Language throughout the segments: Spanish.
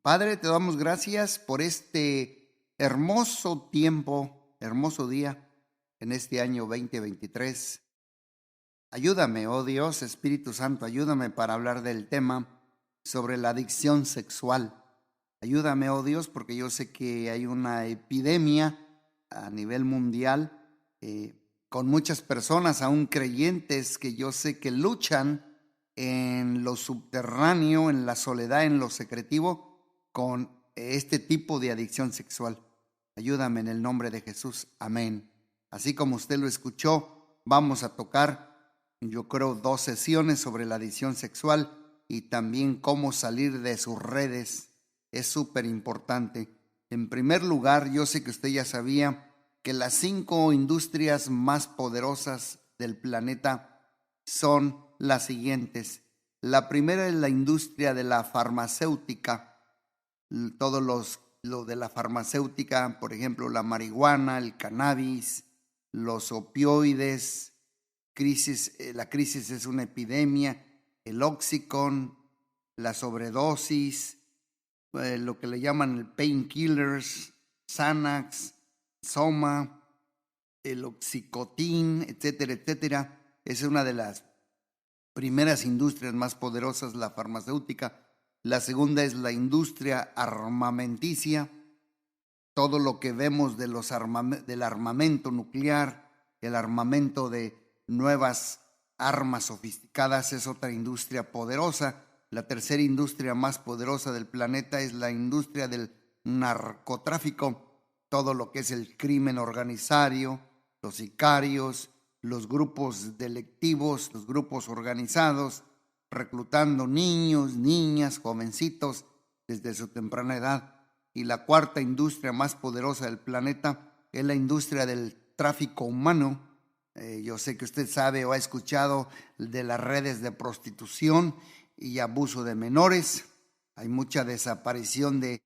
Padre, te damos gracias por este hermoso tiempo, hermoso día en este año 2023. Ayúdame, oh Dios, Espíritu Santo, ayúdame para hablar del tema sobre la adicción sexual. Ayúdame, oh Dios, porque yo sé que hay una epidemia a nivel mundial con muchas personas, aún creyentes, que yo sé que luchan en lo subterráneo, en la soledad, en lo secretivo, con este tipo de adicción sexual. Ayúdame en el nombre de Jesús. Amén. Así como usted lo escuchó, vamos a tocar, yo creo, 2 sesiones sobre la adicción sexual y también cómo salir de sus redes. Es súper importante. En primer lugar, yo sé que usted ya sabía que las 5 industrias más poderosas del planeta son las siguientes. La primera es la industria de la farmacéutica. Lo de la farmacéutica, por ejemplo, la marihuana, el cannabis, los opioides, la crisis es una epidemia, el Oxycontin, la sobredosis, lo que le llaman el painkillers, Xanax, Soma, el oxicotín, etcétera, etcétera. Es una de las primeras industrias más poderosas, la farmacéutica. La segunda es la industria armamenticia. Todo lo que vemos de del armamento nuclear, el armamento de nuevas armas sofisticadas es otra industria poderosa. La tercera industria más poderosa del planeta es la industria del narcotráfico. Todo lo que es el crimen organizado, los sicarios, los grupos delictivos, los grupos organizados, reclutando niños, niñas, jovencitos desde su temprana edad. Y la cuarta industria más poderosa del planeta es la industria del tráfico humano. Yo sé que usted sabe o ha escuchado de las redes de prostitución y abuso de menores. Hay mucha desaparición de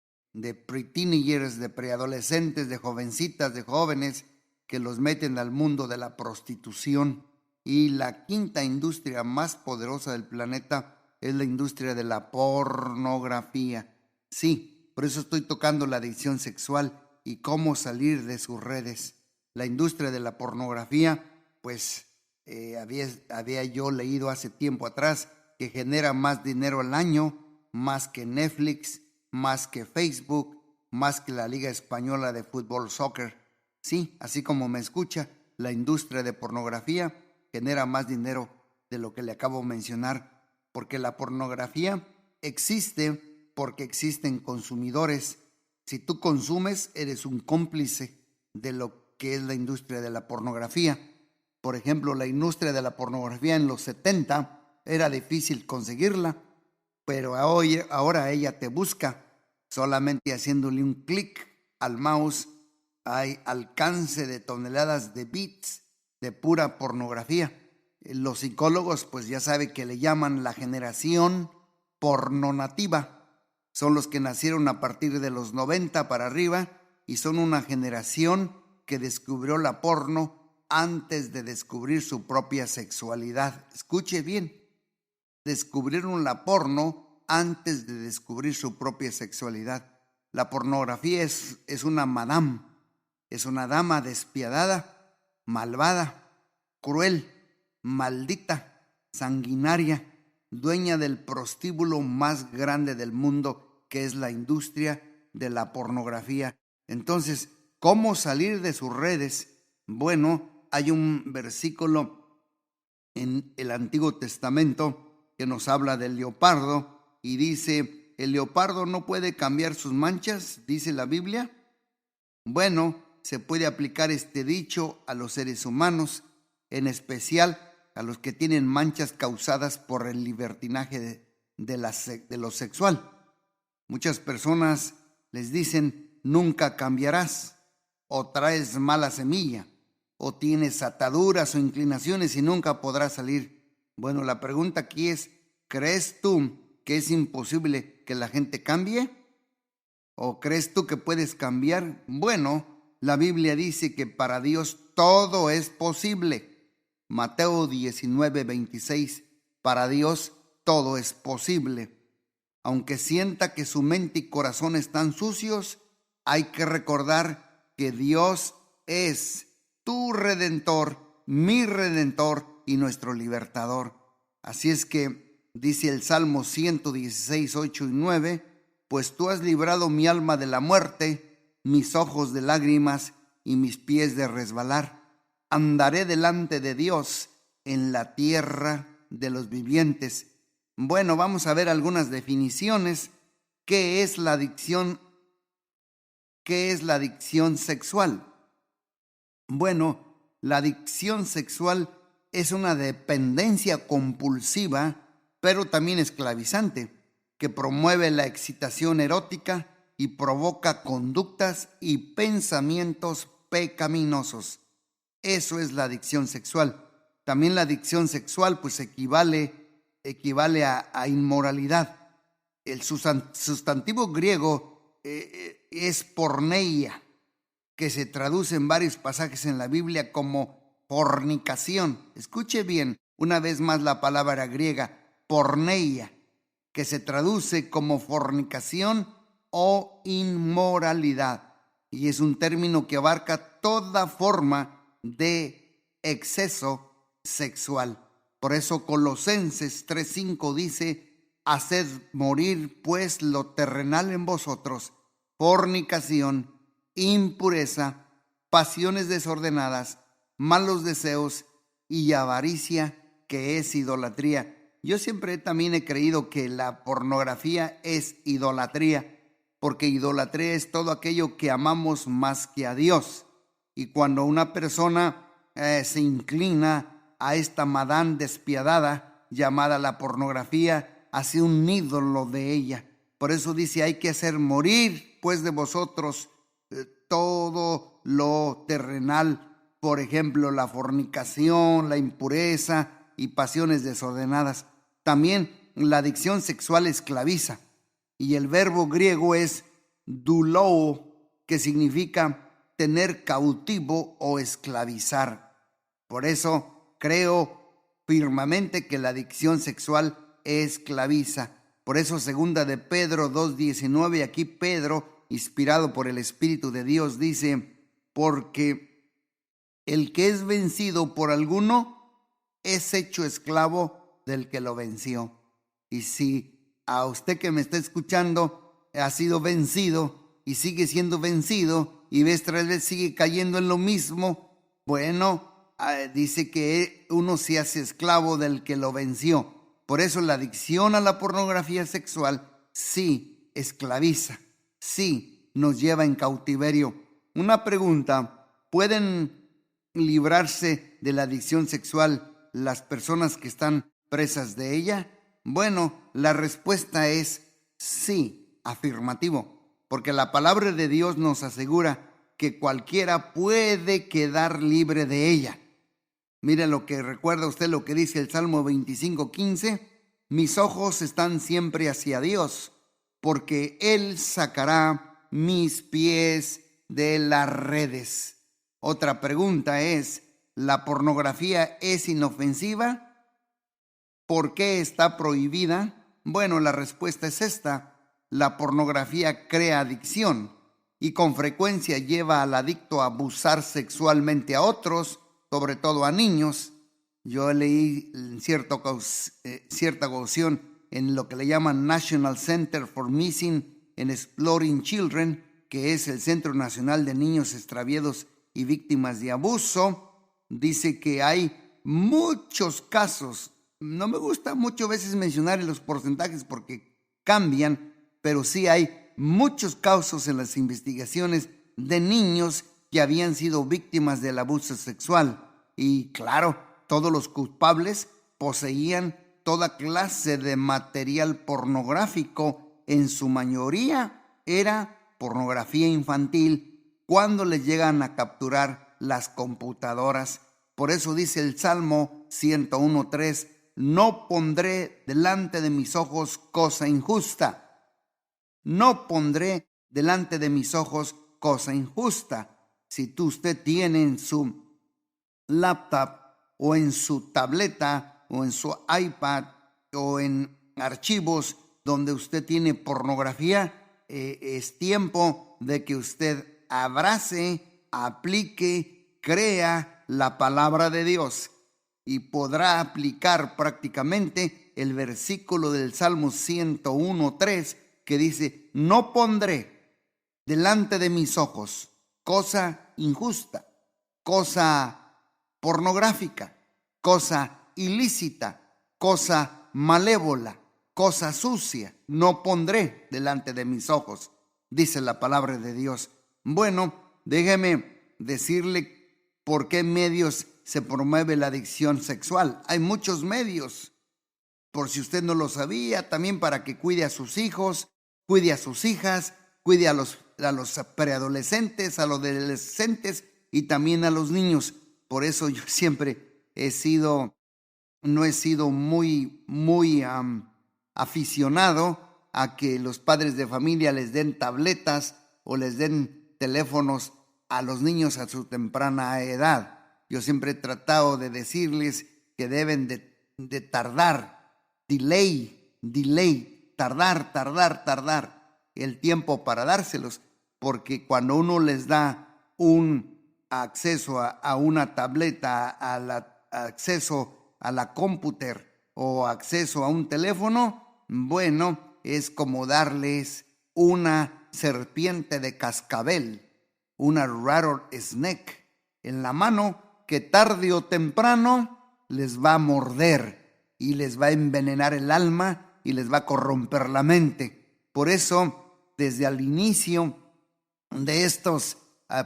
pre-teenagers, de preadolescentes, de jovencitas, de jóvenes que los meten al mundo de la prostitución. Y la quinta industria más poderosa del planeta es la industria de la pornografía. Sí, por eso estoy tocando la adicción sexual y cómo salir de sus redes. La industria de la pornografía, pues había yo leído hace tiempo atrás que genera más dinero al año, más que Netflix, más que Facebook, más que la Liga Española de Fútbol Soccer. Sí, así como me escucha, la industria de pornografía genera más dinero de lo que le acabo de mencionar, porque la pornografía existe porque existen consumidores. Si tú consumes, eres un cómplice de lo que es la industria de la pornografía. Por ejemplo, la industria de la pornografía en los 70 era difícil conseguirla, pero ahora ella te busca. Solamente haciéndole un clic al mouse hay alcance de toneladas de bits de pura pornografía. Los psicólogos pues ya saben que le llaman la generación pornonativa. Son los que nacieron a partir de los 90 para arriba y son una generación que descubrió la porno antes de descubrir su propia sexualidad. Escuche bien, descubrieron la porno antes de descubrir su propia sexualidad. La pornografía es una madame, es una dama despiadada, malvada, cruel, maldita, sanguinaria, dueña del prostíbulo más grande del mundo, que es la industria de la pornografía. Entonces, ¿cómo salir de sus redes? Bueno, hay un versículo en el Antiguo Testamento que nos habla del leopardo y dice, ¿el leopardo no puede cambiar sus manchas?, dice la Biblia. Bueno, se puede aplicar este dicho a los seres humanos, en especial a los que tienen manchas causadas por el libertinaje de lo sexual. Muchas personas les dicen, nunca cambiarás, o traes mala semilla, o tienes ataduras o inclinaciones y nunca podrás salir. Bueno, la pregunta aquí es, ¿crees tú que es imposible que la gente cambie? ¿O crees tú que puedes cambiar? Bueno, la Biblia dice que para Dios todo es posible. Mateo 19:26, para Dios todo es posible. Aunque sienta que su mente y corazón están sucios, hay que recordar que Dios es tu Redentor, mi Redentor y nuestro Libertador. Así es que dice el Salmo 116, 8 y 9, pues tú has librado mi alma de la muerte, mis ojos de lágrimas y mis pies de resbalar. Andaré delante de Dios en la tierra de los vivientes. Bueno, vamos a ver algunas definiciones. ¿Qué es la adicción? ¿Qué es la adicción sexual? Bueno, la adicción sexual es una dependencia compulsiva, pero también esclavizante, que promueve la excitación erótica y provoca conductas y pensamientos pecaminosos. Eso es la adicción sexual. También la adicción sexual pues equivale a inmoralidad. El sustantivo griego es porneia, que se traduce en varios pasajes en la Biblia como fornicación. Escuche bien, una vez más la palabra griega, porneia, que se traduce como fornicación o inmoralidad. Y es un término que abarca toda forma de exceso sexual. Por eso Colosenses 3:5 dice, haced morir pues lo terrenal en vosotros, fornicación, impureza, pasiones desordenadas, malos deseos y avaricia, que es idolatría. Yo siempre también he creído que la pornografía es idolatría, porque idolatría es todo aquello que amamos más que a Dios. Y cuando una persona se inclina a esta madán despiadada llamada la pornografía, hace un ídolo de ella. Por eso dice, hay que hacer morir pues de vosotros todo lo terrenal, por ejemplo, la fornicación, la impureza y pasiones desordenadas. También la adicción sexual esclaviza, y el verbo griego es doulou, que significa tener cautivo o esclavizar. Por eso creo firmemente que la adicción sexual esclaviza. Por eso segunda de Pedro 2:19, aquí Pedro, inspirado por el Espíritu de Dios, dice, porque el que es vencido por alguno es hecho esclavo del que lo venció. Y si a usted que me está escuchando ha sido vencido y sigue siendo vencido y vez tras vez sigue cayendo en lo mismo, bueno, dice que uno se hace esclavo del que lo venció. Por eso la adicción a la pornografía sexual sí esclaviza, sí nos lleva en cautiverio. Una pregunta, ¿pueden librarse de la adicción sexual las personas que están presas de ella? Bueno, la respuesta es sí, afirmativo, porque la palabra de Dios nos asegura que cualquiera puede quedar libre de ella. Mire lo que recuerda usted lo que dice el Salmo 25:15, mis ojos están siempre hacia Dios, porque Él sacará mis pies de las redes. Otra pregunta es, ¿la pornografía es inofensiva? ¿Por qué está prohibida? Bueno, la respuesta es esta. La pornografía crea adicción y con frecuencia lleva al adicto a abusar sexualmente a otros, sobre todo a niños. Yo leí en cierta ocasión en lo que le llaman National Center for Missing and Exploiting Children, que es el Centro Nacional de Niños Extraviados y Víctimas de Abuso, dice que hay muchos casos. No me gusta mucho a veces mencionar los porcentajes porque cambian, pero sí hay muchos casos en las investigaciones de niños que habían sido víctimas del abuso sexual. Y claro, todos los culpables poseían toda clase de material pornográfico. En su mayoría era pornografía infantil cuando les llegan a capturar las computadoras. Por eso dice el Salmo 101:3, no pondré delante de mis ojos cosa injusta. No pondré delante de mis ojos cosa injusta. Si usted tiene en su laptop o en su tableta o en su iPad o en archivos donde usted tiene pornografía, es tiempo de que usted abrace, aplique, crea la palabra de Dios y podrá aplicar prácticamente el versículo del Salmo 101:3 que dice: no pondré delante de mis ojos cosa injusta, cosa pornográfica, cosa ilícita, cosa malévola, cosa sucia, no pondré delante de mis ojos, dice la palabra de Dios. Bueno, déjeme decirle por qué medios se promueve la adicción sexual. Hay muchos medios, por si usted no lo sabía, también para que cuide a sus hijos, cuide a sus hijas, cuide a los preadolescentes, a los adolescentes y también a los niños. Por eso yo siempre no he sido muy aficionado a que los padres de familia les den tabletas o les den teléfonos a los niños a su temprana edad. Yo siempre he tratado de decirles que deben de tardar, tardar el tiempo para dárselos, porque cuando uno les da un acceso a una tableta, acceso a la cómputer o acceso a un teléfono, bueno, es como darles una serpiente de cascabel, una rattlesnake en la mano, que tarde o temprano les va a morder y les va a envenenar el alma y les va a corromper la mente. Por eso, desde el inicio de estos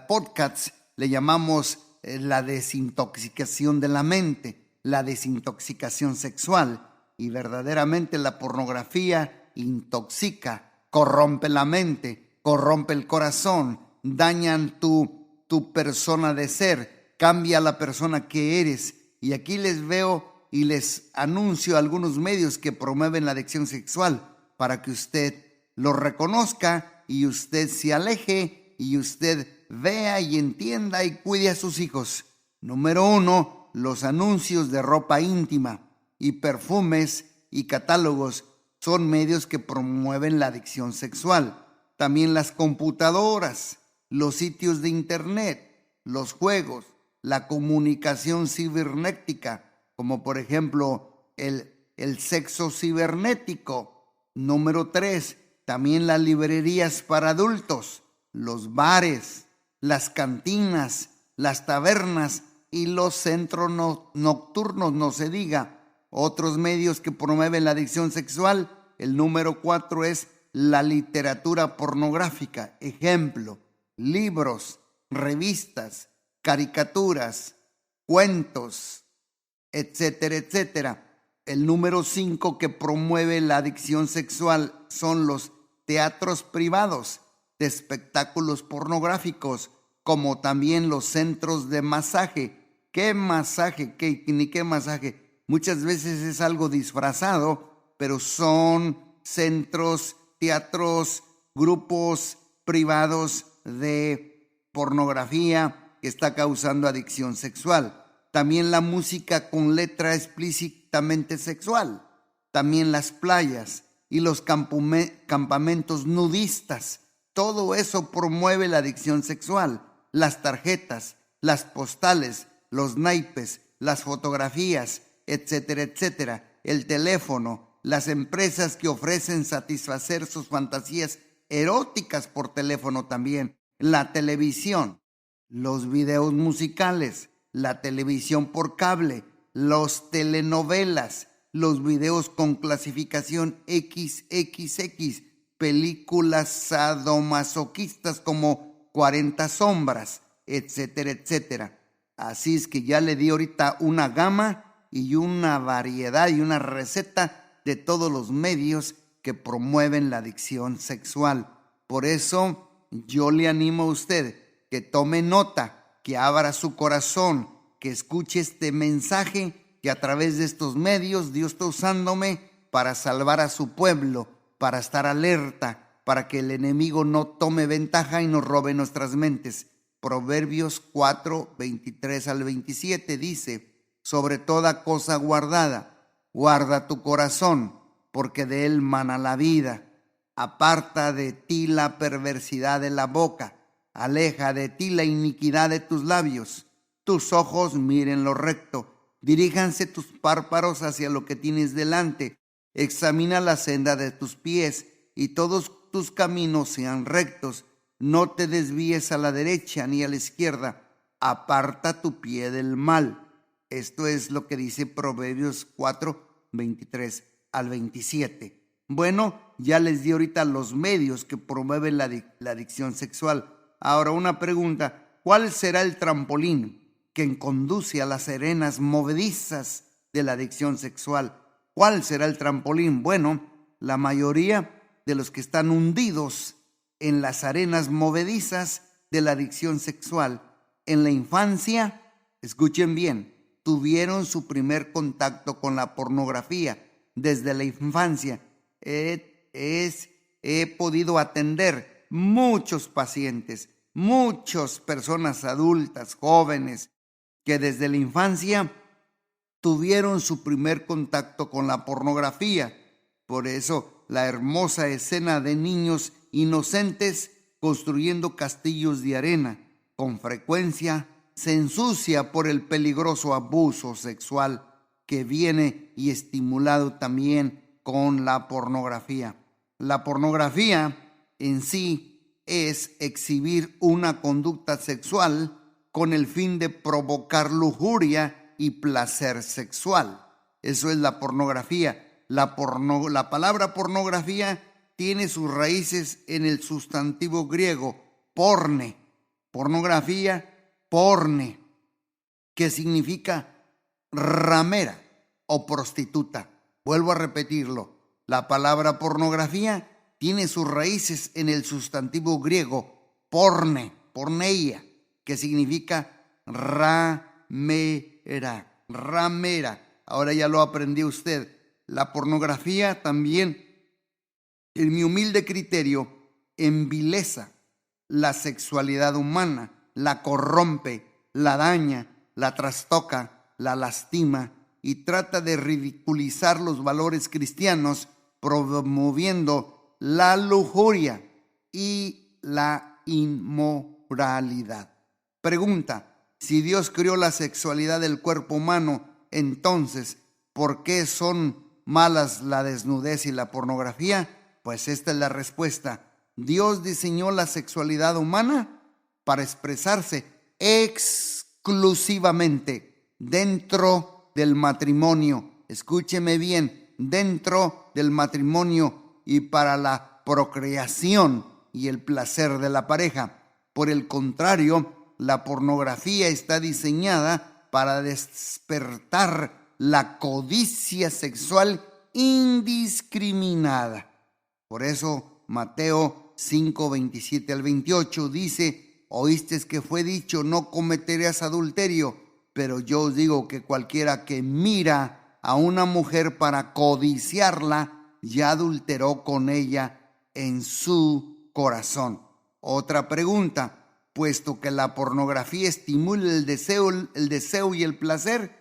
podcasts, le llamamos la desintoxicación de la mente, la desintoxicación sexual. Y verdaderamente la pornografía intoxica, corrompe la mente, corrompe el corazón, dañan tu persona de ser, cambia la persona que eres. Y aquí les veo y les anuncio algunos medios que promueven la adicción sexual para que usted lo reconozca y usted se aleje y usted vea y entienda y cuide a sus hijos. Número 1, los anuncios de ropa íntima y perfumes y catálogos son medios que promueven la adicción sexual. También las computadoras, los sitios de internet, los juegos, la comunicación cibernética, como por ejemplo el sexo cibernético. Número 3, también las librerías para adultos, los bares, las cantinas, las tabernas y los centros nocturnos, no se diga. Otros medios que promueven la adicción sexual, el número 4 es la literatura pornográfica. Ejemplo, libros, revistas, caricaturas, cuentos, etcétera, etcétera. El número 5 que promueve la adicción sexual son los teatros privados de espectáculos pornográficos, como también los centros de masaje. ¿Qué masaje? Ni qué masaje. Muchas veces es algo disfrazado, pero son centros, teatros, grupos privados de pornografía que está causando adicción sexual. También la música con letra explícitamente sexual. También las playas y los campamentos nudistas. Todo eso promueve la adicción sexual. Las tarjetas, las postales, los naipes, las fotografías, etcétera, etcétera. El teléfono, las empresas que ofrecen satisfacer sus fantasías eróticas por teléfono también. La televisión, los videos musicales, la televisión por cable, los telenovelas, los videos con clasificación XXX, películas sadomasoquistas como 40 sombras, etcétera, etcétera. Así es que ya le di ahorita una gama y una variedad y una receta de todos los medios que promueven la adicción sexual. Por eso yo le animo a usted que tome nota, que abra su corazón, que escuche este mensaje, que a través de estos medios Dios está usándome para salvar a su pueblo, para estar alerta, para que el enemigo no tome ventaja y nos robe nuestras mentes. Proverbios 4, 23 al 27 dice: sobre toda cosa guardada, guarda tu corazón, porque de él mana la vida. Aparta de ti la perversidad de la boca, aleja de ti la iniquidad de tus labios. Tus ojos miren lo recto, diríjanse tus párpados hacia lo que tienes delante. Examina la senda de tus pies, y todos tus caminos sean rectos. No te desvíes a la derecha ni a la izquierda. Aparta tu pie del mal. Esto es lo que dice Proverbios 4, 23 al 27. Bueno, ya les di ahorita los medios que promueven la adicción sexual. Ahora una pregunta: ¿cuál será el trampolín que conduce a las arenas movedizas de la adicción sexual? ¿Cuál será el trampolín? Bueno, la mayoría de los que están hundidos en las arenas movedizas de la adicción sexual en la infancia, escuchen bien, tuvieron su primer contacto con la pornografía desde la infancia. He podido atender muchos pacientes, muchas personas adultas, jóvenes, que desde la infancia tuvieron su primer contacto con la pornografía. Por eso la hermosa escena de niños inocentes construyendo castillos de arena con frecuencia se ensucia por el peligroso abuso sexual que viene y estimulado también con la pornografía. La pornografía en sí es exhibir una conducta sexual con el fin de provocar lujuria y placer sexual. Eso es la pornografía. La palabra pornografía tiene sus raíces en el sustantivo griego porne. Pornografía, porne, que significa ramera o prostituta. Vuelvo a repetirlo. La palabra pornografía tiene sus raíces en el sustantivo griego porne, porneia, que significa ramera. Ahora ya lo aprendió usted. La pornografía también, en mi humilde criterio, envileza la sexualidad humana, la corrompe, la daña, la trastoca, la lastima y trata de ridiculizar los valores cristianos, promoviendo la lujuria y la inmoralidad. Pregunta: si Dios creó la sexualidad del cuerpo humano, entonces, ¿por qué son malas la desnudez y la pornografía? Pues esta es la respuesta. Dios diseñó la sexualidad humana para expresarse exclusivamente dentro del matrimonio. Escúcheme bien, dentro del matrimonio y para la procreación y el placer de la pareja. Por el contrario, la pornografía está diseñada para despertar la codicia sexual indiscriminada. Por eso Mateo 5, 27 al 28 dice: oísteis que fue dicho, no cometerás adulterio, pero yo os digo que cualquiera que mira a una mujer para codiciarla, ya adulteró con ella en su corazón. Otra pregunta: puesto que la pornografía estimula el deseo y el placer,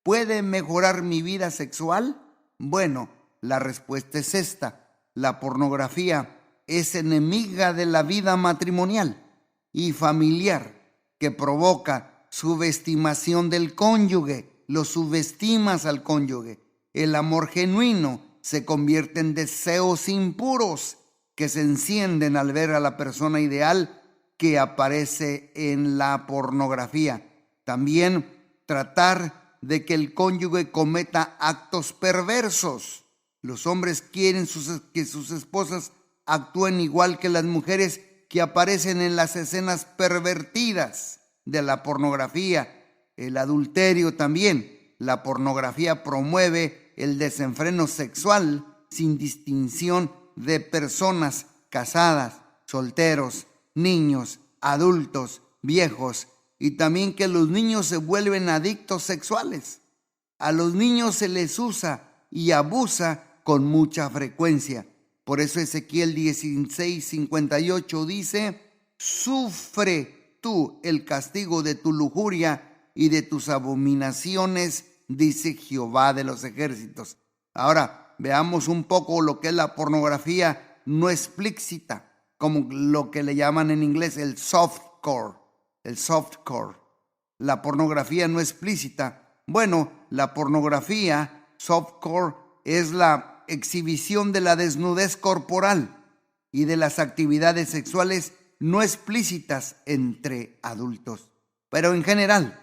¿puede mejorar mi vida sexual? Bueno, la respuesta es esta. La pornografía es enemiga de la vida matrimonial y familiar, que provoca subestimación del cónyuge. Lo subestimas al cónyuge. El amor genuino se convierte en deseos impuros que se encienden al ver a la persona ideal que aparece en la pornografía. También tratar de que el cónyuge cometa actos perversos. Los hombres quieren que sus esposas actúen igual que las mujeres que aparecen en las escenas pervertidas de la pornografía. El adulterio también. La pornografía promueve el desenfreno sexual sin distinción de personas casadas, solteros, niños, adultos, viejos, y también que los niños se vuelven adictos sexuales. A los niños se les usa y abusa con mucha frecuencia. Por eso Ezequiel 16:58 dice: sufre tú el castigo de tu lujuria y de tus abominaciones, dice Jehová de los ejércitos. Ahora, Ahora veamos un poco lo que es la pornografía no explícita, como lo que le llaman en inglés el softcore. El softcore. La pornografía no explícita. Bueno, la pornografía softcore es la exhibición de la desnudez corporal y de las actividades sexuales no explícitas entre adultos. Pero en general,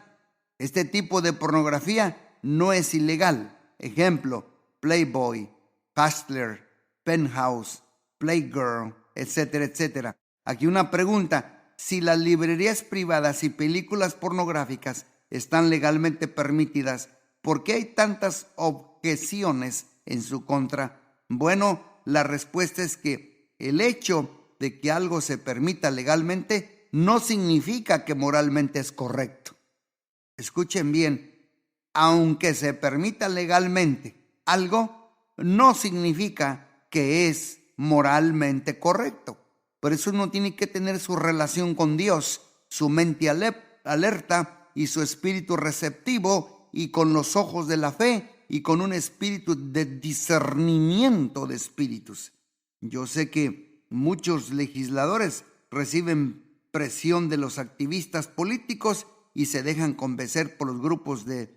este tipo de pornografía no es ilegal. Ejemplo, Playboy, Hustler, Penthouse, Playgirl, etcétera, etcétera. Aquí una pregunta: si las librerías privadas y películas pornográficas están legalmente permitidas, ¿por qué hay tantas objeciones en su contra? Bueno, la respuesta es que el hecho de que algo se permita legalmente no significa que moralmente es correcto. Escuchen bien, aunque se permita legalmente algo, no significa que es moralmente correcto. Por eso uno tiene que tener su relación con Dios, su mente alerta y su espíritu receptivo, y con los ojos de la fe y con un espíritu de discernimiento de espíritus. Yo sé que muchos legisladores reciben presión de los activistas políticos y se dejan convencer por los grupos de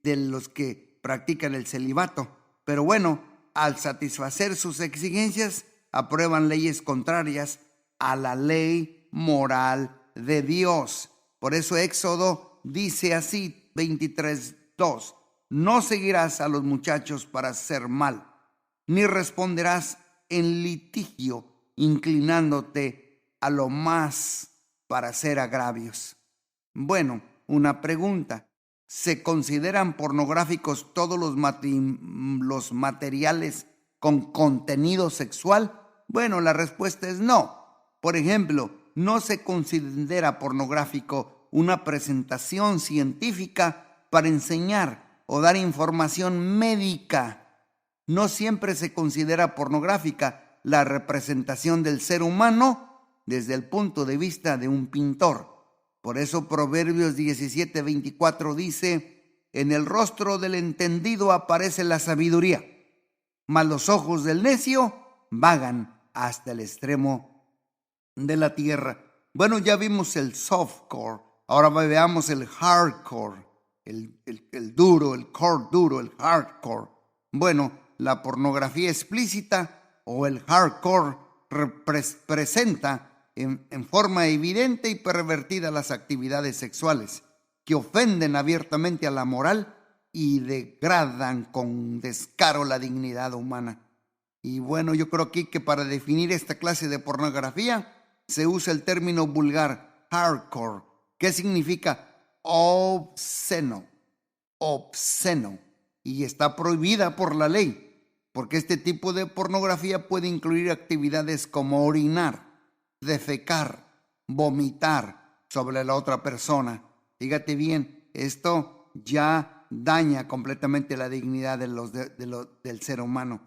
los que practican el celibato. Pero bueno, al satisfacer sus exigencias, aprueban leyes contrarias a la ley moral de Dios. Por eso Éxodo dice así, 23:2: no seguirás a los muchachos para hacer mal, ni responderás en litigio inclinándote a lo más para hacer agravios. Bueno, una pregunta: ¿se consideran pornográficos todos los materiales con contenido sexual? Bueno, la respuesta es no. Por ejemplo, no se considera pornográfico una presentación científica para enseñar o dar información médica. No siempre se considera pornográfica la representación del ser humano desde el punto de vista de un pintor. Por eso Proverbios 17:24 dice: en el rostro del entendido aparece la sabiduría, mas los ojos del necio vagan hasta el extremo de la tierra. Bueno, ya vimos el softcore, ahora veamos el hardcore, el duro, el core duro, el hardcore. Bueno, la pornografía explícita o el hardcore representa en forma evidente y pervertida las actividades sexuales que ofenden abiertamente a la moral y degradan con descaro la dignidad humana. Y bueno, yo creo aquí que para definir esta clase de pornografía se usa el término vulgar hardcore, que significa obsceno, y está prohibida por la ley, porque este tipo de pornografía puede incluir actividades como orinar, defecar, vomitar sobre la otra persona. Fíjate bien, esto ya daña completamente la dignidad del ser humano.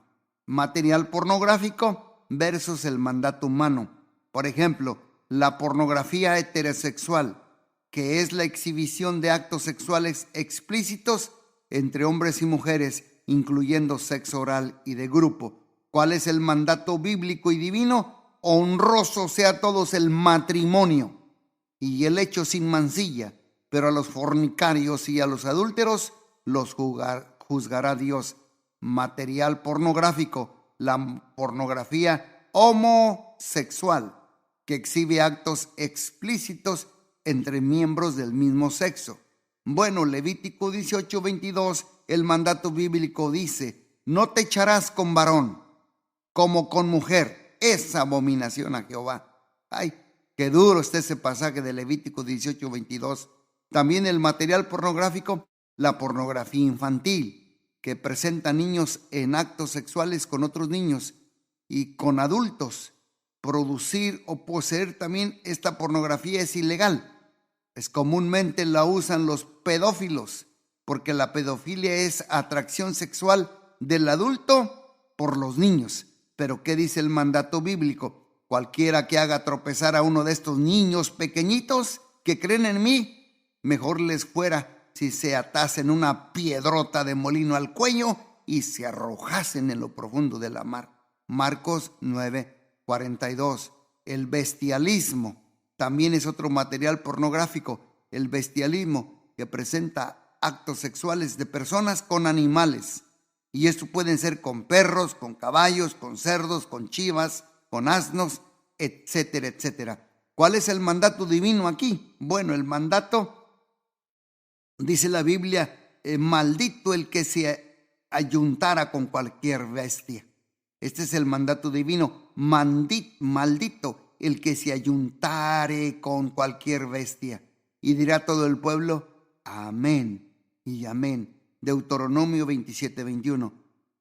Material pornográfico versus el mandato humano. Por ejemplo, la pornografía heterosexual, que es la exhibición de actos sexuales explícitos entre hombres y mujeres, incluyendo sexo oral y de grupo. ¿Cuál es el mandato bíblico y divino? Honroso sea a todos el matrimonio y el hecho sin mancilla, pero a los fornicarios y a los adúlteros los juzgará Dios. Material pornográfico, la pornografía homosexual, que exhibe actos explícitos entre miembros del mismo sexo. Bueno, Levítico 18:22, el mandato bíblico dice: no te echarás con varón como con mujer, es abominación a Jehová. Ay, qué duro está ese pasaje de Levítico 18:22. También el material pornográfico, la pornografía infantil, que presenta niños en actos sexuales con otros niños y con adultos. Producir o poseer también esta pornografía es ilegal. Comúnmente la usan los pedófilos, porque la pedofilia es atracción sexual del adulto por los niños. Pero ¿qué dice el mandato bíblico? Cualquiera que haga tropezar a uno de estos niños pequeñitos que creen en mí, mejor les fuera si se atasen una piedrota de molino al cuello y se arrojasen en lo profundo de la mar. Marcos 9:42. El bestialismo también es otro material pornográfico. El bestialismo que presenta actos sexuales de personas con animales. Y esto pueden ser con perros, con caballos, con cerdos, con chivas, con asnos, etcétera, etcétera. ¿Cuál es el mandato divino aquí? Bueno, el mandato, dice la Biblia, maldito el que se ayuntara con cualquier bestia. Este es el mandato divino. Maldito el que se ayuntare con cualquier bestia. Y dirá todo el pueblo, amén y amén. Deuteronomio 27:21.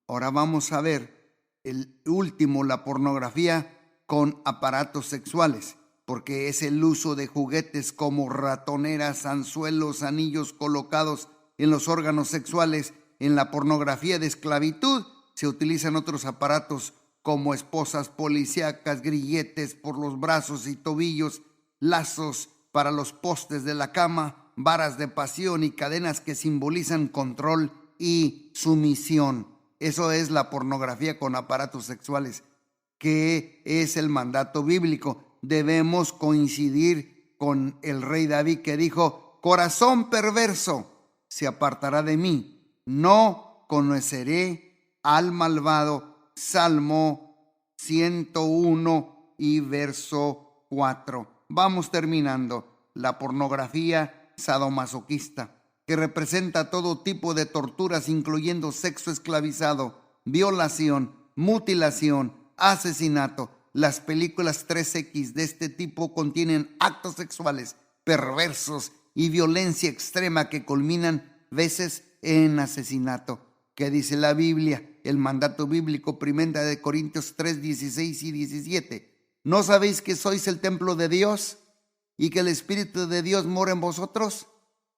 Ahora vamos a ver el último, la pornografía con aparatos sexuales, porque es el uso de juguetes como ratoneras, anzuelos, anillos colocados en los órganos sexuales. En la pornografía de esclavitud se utilizan otros aparatos como esposas policíacas, grilletes por los brazos y tobillos, lazos para los postes de la cama, varas de pasión y cadenas que simbolizan control y sumisión. Eso es la pornografía con aparatos sexuales, que es el mandato bíblico. Debemos coincidir con el rey David, que dijo, corazón perverso se apartará de mí, no conoceré al malvado. Salmo 101 y verso 4. Vamos terminando. La pornografía sadomasoquista, que representa todo tipo de torturas, incluyendo sexo esclavizado, violación, mutilación, asesinato. Las películas 3X de este tipo contienen actos sexuales perversos y violencia extrema que culminan veces en asesinato. ¿Qué dice la Biblia? El mandato bíblico, 1 de Corintios 3:16 y 17. ¿No sabéis que sois el templo de Dios y que el Espíritu de Dios mora en vosotros?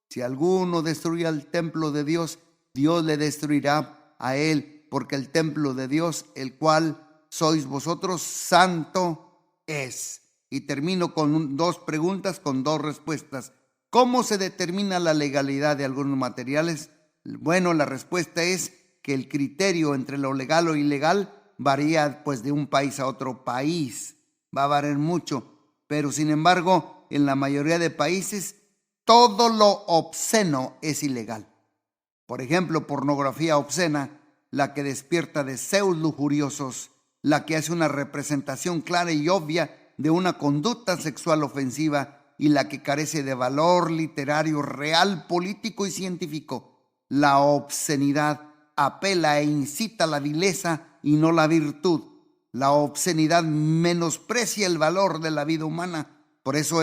Si alguno destruye el templo de Dios, Dios le destruirá a él, porque el templo de Dios, el cual sois vosotros, santo es. Y termino con dos preguntas, con dos respuestas. ¿Cómo se determina la legalidad de algunos materiales? Bueno, la respuesta es que el criterio entre lo legal o ilegal varía pues de un país a otro país. Va a variar mucho, pero sin embargo, en la mayoría de países, todo lo obsceno es ilegal. Por ejemplo, pornografía obscena, la que despierta deseos lujuriosos, la que hace una representación clara y obvia de una conducta sexual ofensiva y la que carece de valor literario real, político y científico. La obscenidad apela e incita a la vileza y no la virtud. La obscenidad menosprecia el valor de la vida humana. Por eso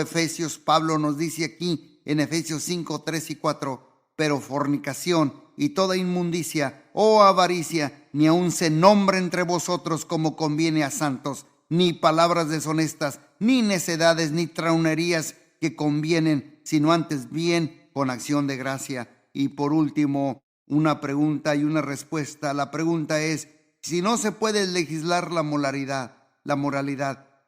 Pablo nos dice aquí en Efesios 5, 3 y 4, pero fornicación y toda inmundicia o avaricia ni aun se nombre entre vosotros como conviene a santos, ni palabras deshonestas, ni necedades, ni traunerías que convienen, sino antes bien con acción de gracia. Y por último, una pregunta y una respuesta. La pregunta es, si no se puede legislar la moralidad,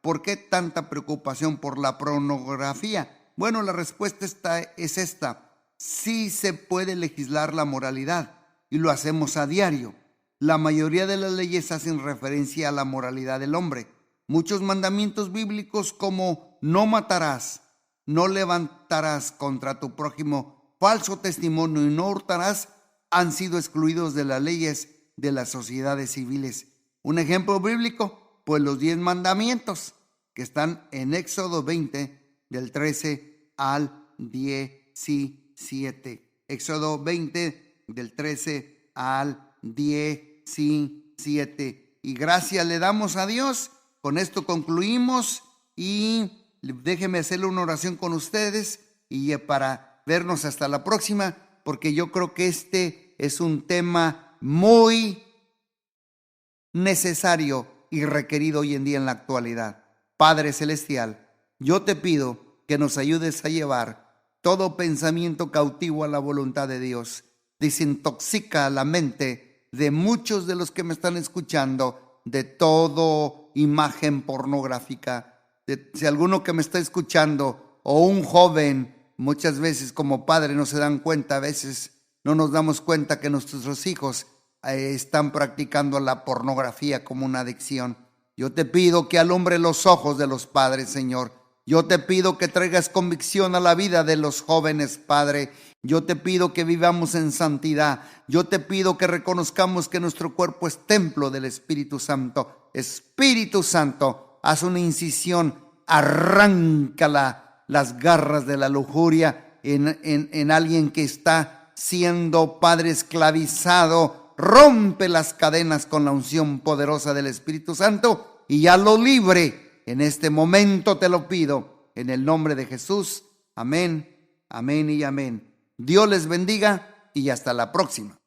¿por qué tanta preocupación por la pornografía? Bueno, la respuesta es esta. Sí se puede legislar la moralidad y lo hacemos a diario. La mayoría de las leyes hacen referencia a la moralidad del hombre. Muchos mandamientos bíblicos como no matarás, no levantarás contra tu prójimo falso testimonio y no hurtarás han sido excluidos de las leyes de las sociedades civiles. Un ejemplo bíblico, pues los 10 mandamientos que están en Éxodo 20 del 13 al 17. Éxodo 20 del 13 al 17. Y gracias le damos a Dios. Con esto concluimos y déjenme hacerle una oración con ustedes y para vernos hasta la próxima, porque yo creo que este es un tema muy necesario y requerido hoy en día en la actualidad. Padre Celestial, yo te pido que nos ayudes a llevar todo pensamiento cautivo a la voluntad de Dios. Desintoxica la mente de muchos de los que me están escuchando de todo imagen pornográfica. Si alguno que me está escuchando o un joven, muchas veces como padre no se dan cuenta, a veces no nos damos cuenta que nuestros hijos están practicando la pornografía como una adicción. Yo te pido que alumbre los ojos de los padres, Señor. Yo te pido que traigas convicción a la vida de los jóvenes, Padre. Yo te pido que vivamos en santidad. Yo te pido que reconozcamos que nuestro cuerpo es templo del Espíritu Santo. Espíritu Santo, haz una incisión, arráncala las garras de la lujuria en alguien que está siendo, Padre, esclavizado. Rompe las cadenas con la unción poderosa del Espíritu Santo y ya lo libre. En este momento te lo pido, en el nombre de Jesús. Amén, amén y amén. Dios les bendiga y hasta la próxima.